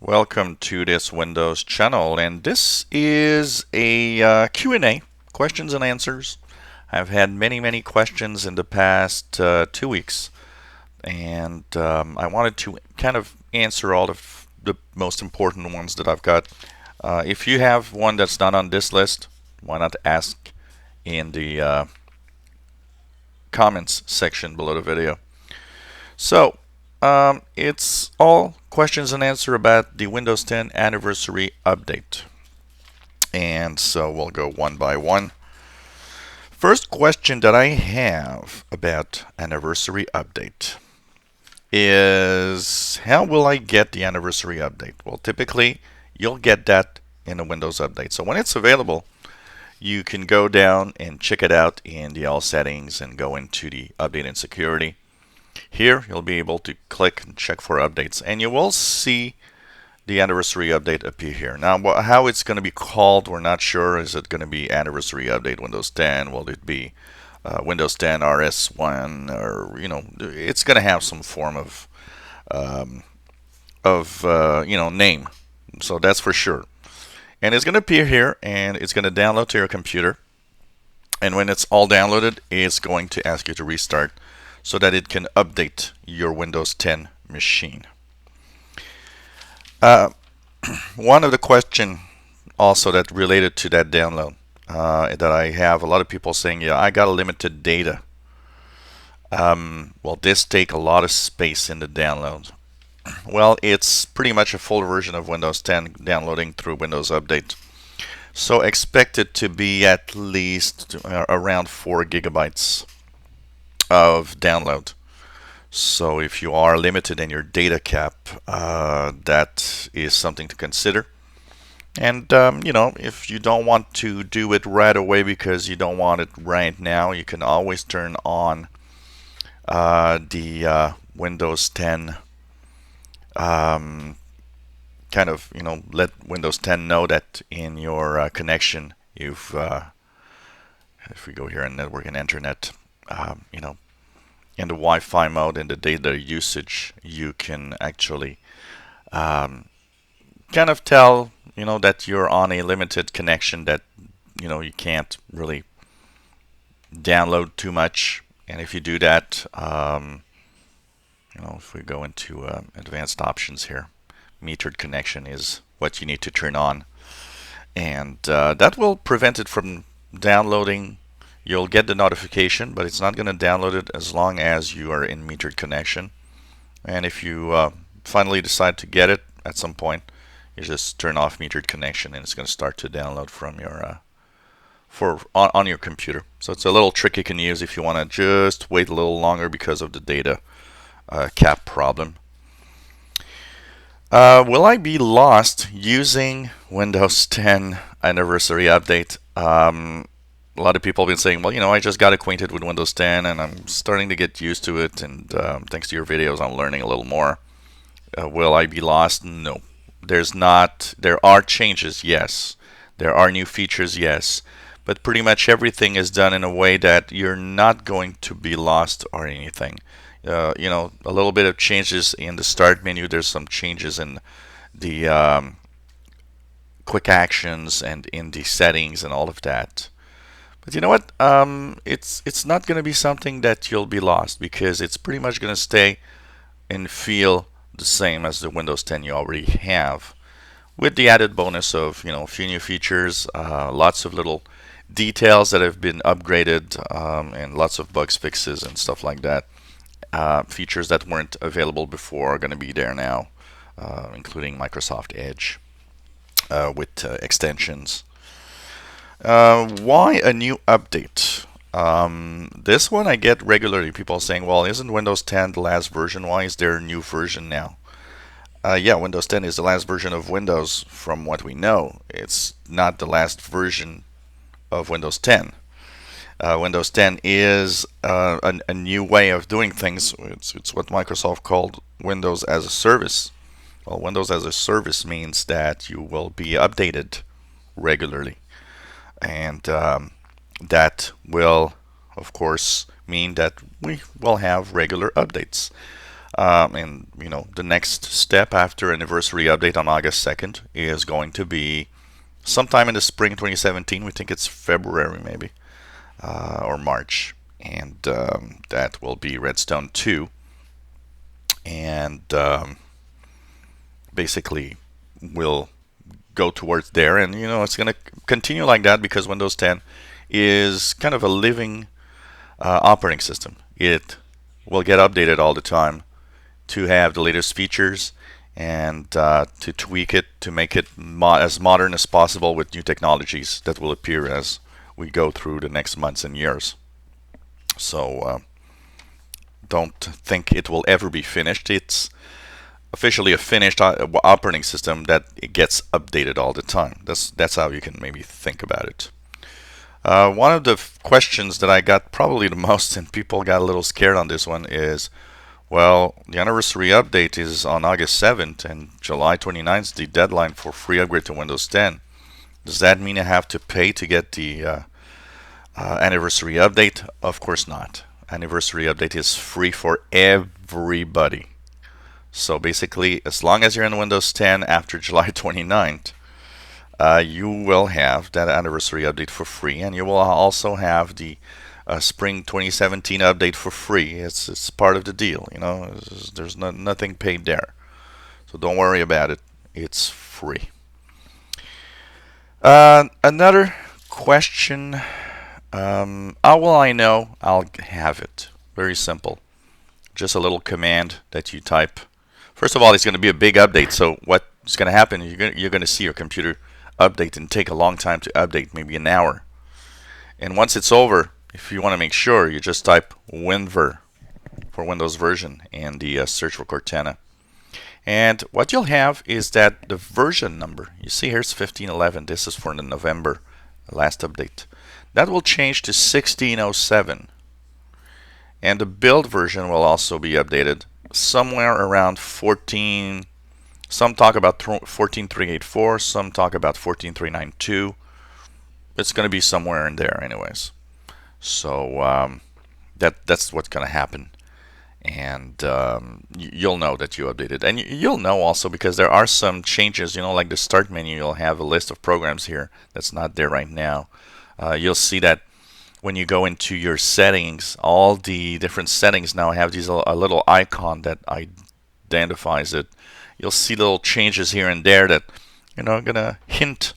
Welcome to this Windows channel, and this is a Q&A, questions and answers. I've had many questions in the past 2 weeks, and I wanted to kind of answer all of the most important ones that I've got. If you have one that's not on this list, why not ask in the comments section below the video. So, it's all questions and answer about the Windows 10 anniversary update. And so we'll go one by one. First question that I have about anniversary update is how will I get the anniversary update? Well, typically you'll get that in a Windows update. So when it's available, you can go down and check it out in the all settings and go into the update and security. Here you'll be able to click and check for updates, and you will see the anniversary update appear here. Now, how it's going to be called, we're not sure. Is it going to be anniversary update Windows 10? Will it be Windows 10 RS1? Or it's going to have some form of name. So that's for sure. And it's going to appear here, and it's going to download to your computer. And when it's all downloaded, it's going to ask you to restart so that it can update your Windows 10 machine. One of the questions also that related to that download that I have a lot of people saying, yeah, I got a limited data. Well, this take a lot of space in the download. Well, it's pretty much a full version of Windows 10 downloading through Windows Update. So expect it to be at least around 4 gigabytes of download. So if you are limited in your data cap, that is something to consider. And if you don't want to do it right away because you don't want it right now, you can always turn on the Windows 10 let Windows 10 know that in your connection you've if we go here in network and internet, in the Wi-Fi mode, in the data usage, you can actually kind of tell that you're on a limited connection, that you can't really download too much. And if you do that, if we go into advanced options here, metered connection is what you need to turn on, and that will prevent it from downloading. You'll get the notification, but it's not going to download it as long as you are in metered connection. And if you finally decide to get it at some point, you just turn off metered connection, and it's going to start to download from your on your computer. So it's a little trick you can use if you want to just wait a little longer because of the data cap problem. Will I be lost using Windows 10 anniversary update? A lot of people have been saying, well, I just got acquainted with Windows 10 and I'm starting to get used to it, and thanks to your videos I'm learning a little more. Will I be lost? No. There's not. There are changes, yes. There are new features, yes. But pretty much everything is done in a way that you're not going to be lost or anything. A little bit of changes in the start menu. There's some changes in the quick actions and in the settings and all of that. But you know what? It's not going to be something that you'll be lost, because it's pretty much going to stay and feel the same as the Windows 10 you already have, with the added bonus of a few new features, lots of little details that have been upgraded, and lots of bugs fixes and stuff like that. Features that weren't available before are going to be there now, including Microsoft Edge with extensions. Why a new update? This one I get regularly. People saying, well, isn't Windows 10 the last version? Why is there a new version now? Yeah, Windows 10 is the last version of Windows from what we know. It's not the last version of Windows 10. Windows 10 is a new way of doing things. It's what Microsoft called Windows as a service. Well, Windows as a service means that you will be updated regularly. And that will, of course, mean that we will have regular updates. And the next step after anniversary update on August 2nd is going to be sometime in the spring 2017. We think it's February maybe, or March, and that will be Redstone 2, and basically we'll go towards there, and it's going to continue like that because Windows 10 is kind of a living operating system. It will get updated all the time to have the latest features and to tweak it to make it as modern as possible with new technologies that will appear as we go through the next months and years. So don't think it will ever be finished. It's officially a finished operating system that it gets updated all the time. That's how you can maybe think about it. One of the questions that I got probably the most, and people got a little scared on this one, is, well, the anniversary update is on August 7th, and July 29th is the deadline for free upgrade to Windows 10. Does that mean I have to pay to get the anniversary update? Of course not. Anniversary update is free for everybody. So basically, as long as you're in Windows 10 after July 29th, you will have that anniversary update for free, and you will also have the spring 2017 update for free. It's part of the deal, There's nothing paid there, so don't worry about it. It's free. Another question: how will I know I'll have it? Very simple. Just a little command that you type. First of all, it's going to be a big update, so what's going to happen? You're going to see your computer update and take a long time to update, maybe an hour. And once it's over, if you want to make sure, you just type WinVer for Windows version and the search for Cortana. And what you'll have is that the version number, you see here's 1511, this is for the November last update. That will change to 1607. And the build version will also be updated somewhere around 14. Some talk about 14384, some talk about 14392. It's going to be somewhere in there anyways. So that's what's going to happen. And you'll know that you updated. And you'll know also because there are some changes, like the start menu, you'll have a list of programs here that's not there right now. You'll see that when you go into your settings, all the different settings now have these a little icon that identifies it. You'll see little changes here and there that are gonna hint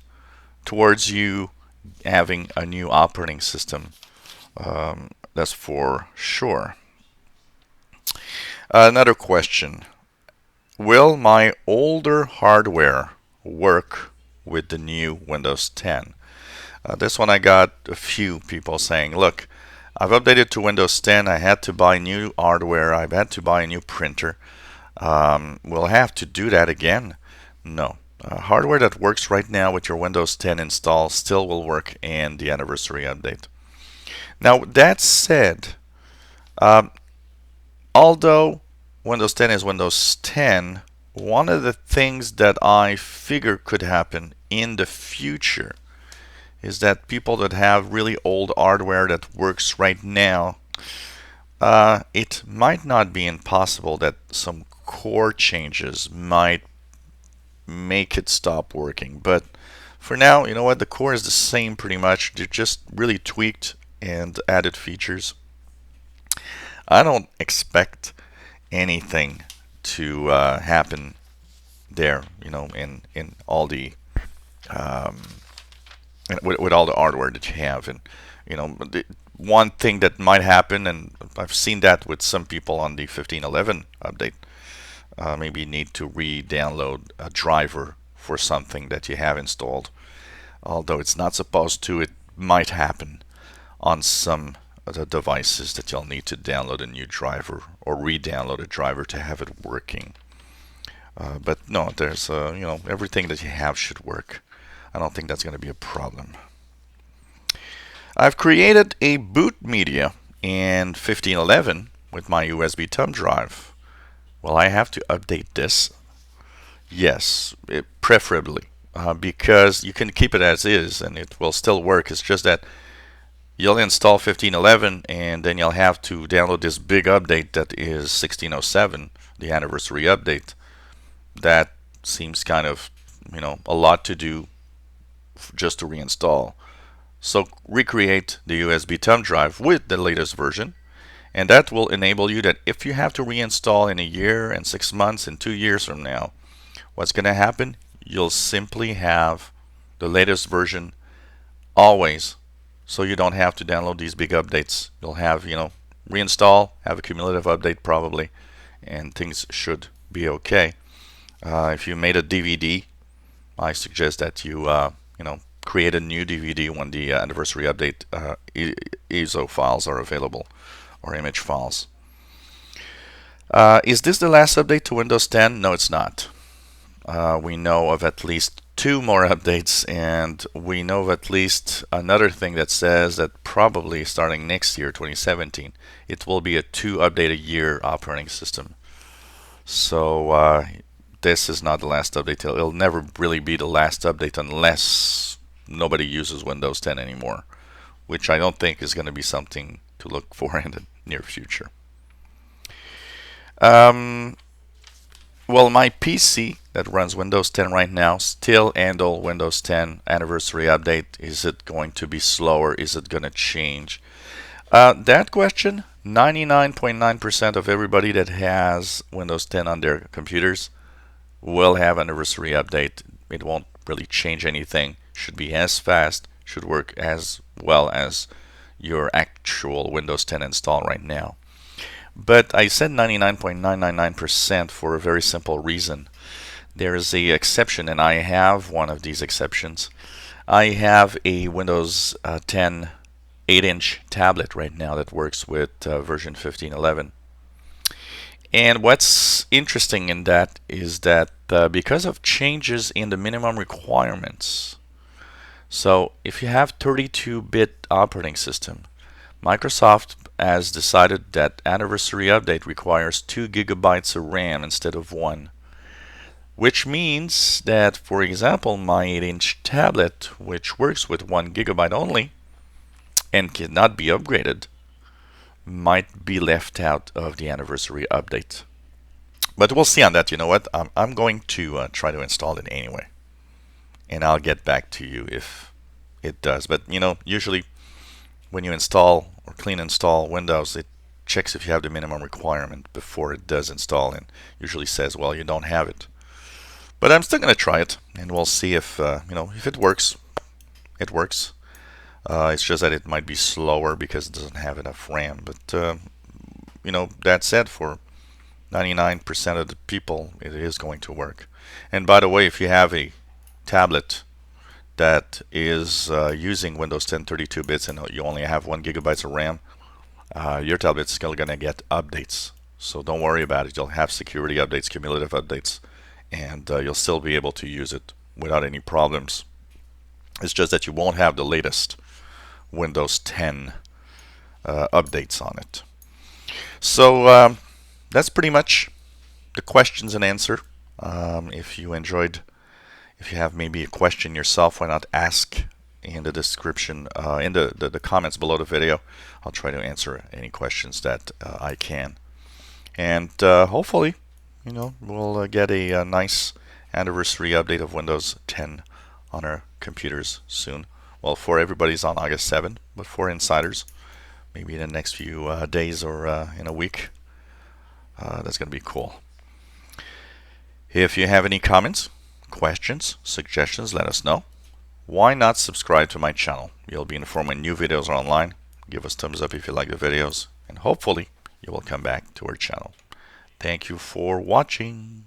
towards you having a new operating system. That's for sure. Another question: will my older hardware work with the new Windows 10? This one I got a few people saying, look, I've updated to Windows 10, I had to buy new hardware, I've had to buy a new printer. We'll have to do that again? No. Hardware that works right now with your Windows 10 install still will work in the anniversary update. Now, that said, although Windows 10 is Windows 10, one of the things that I figure could happen in the future is that people that have really old hardware that works right now, it might not be impossible that some core changes might make it stop working. But for now, you know what? The core is the same pretty much. They're just really tweaked and added features. I don't expect anything to happen there, in all the with all the hardware that you have. And the one thing that might happen, and I've seen that with some people on the 1511 update, maybe you need to re-download a driver for something that you have installed. Although it's not supposed to, it might happen on some of the devices that you'll need to download a new driver or re-download a driver to have it working. But no, there's everything that you have should work. I don't think that's going to be a problem. I've created a boot media in 1511 with my USB thumb drive. Will I have to update this? Yes, preferably, because you can keep it as is and it will still work. It's just that you'll install 15.11 and then you'll have to download this big update that is 16.07, the anniversary update. That seems kind of, a lot to do just to reinstall. So recreate the USB thumb drive with the latest version, and that will enable you that if you have to reinstall in a year and 6 months and 2 years from now, what's going to happen? You'll simply have the latest version always, so you don't have to download these big updates. You'll have, reinstall, have a cumulative update probably, and things should be okay. If you made a DVD, I suggest that you, create a new DVD when the anniversary update ISO files are available, or image files. Is this the last update to Windows 10? No, it's not. We know of at least 2 more updates, and we know of at least another thing that says that probably starting next year, 2017, it will be a 2 update a year operating system. So this is not the last update. It'll never really be the last update unless nobody uses Windows 10 anymore, which I don't think is going to be something to look for in the near future. Well, my PC that runs Windows 10 right now still handle Windows 10 anniversary update. Is it going to be slower? Is it going to change? That question, 99.9% of everybody that has Windows 10 on their computers will have anniversary update. It won't really change anything. Should be as fast, should work as well as your actual Windows 10 install right now. But I said 99.999% for a very simple reason. There is an exception, and I have one of these exceptions. I have a Windows 10 8-inch tablet right now that works with version 15.11. And what's interesting in that is that because of changes in the minimum requirements, so if you have 32-bit operating system, Microsoft has decided that anniversary update requires 2 gigabytes of RAM instead of 1, which means that, for example, my 8-inch tablet, which works with 1 gigabyte only and cannot be upgraded, might be left out of the anniversary update. But we'll see on that. You know what? I'm going to try to install it anyway, and I'll get back to you if it does. But usually when you install or clean install Windows, it checks if you have the minimum requirement before it does install, and usually says, well, you don't have it. But I'm still going to try it, and we'll see if if it works. It works. It's just that it might be slower because it doesn't have enough RAM. But that said, for 99% of the people, it is going to work. And by the way, if you have a tablet that is using Windows 10 32 bits and you only have 1 gigabyte of RAM, your tablet's still going to get updates. So don't worry about it. You'll have security updates, cumulative updates, and you'll still be able to use it without any problems. It's just that you won't have the latest Windows 10 updates on it. So that's pretty much the questions and answer. If you enjoyed, if you have maybe a question yourself, why not ask in the description, in the comments below the video. I'll try to answer any questions that I can. And hopefully, we'll get a nice anniversary update of Windows 10 on our computers soon. Well, for everybody's on August 7, but for insiders, maybe in the next few days or in a week. That's going to be cool. If you have any comments, questions, suggestions, let us know. Why not subscribe to my channel? You'll be informed when new videos are online. Give us thumbs up if you like the videos, and hopefully you will come back to our channel. Thank you for watching.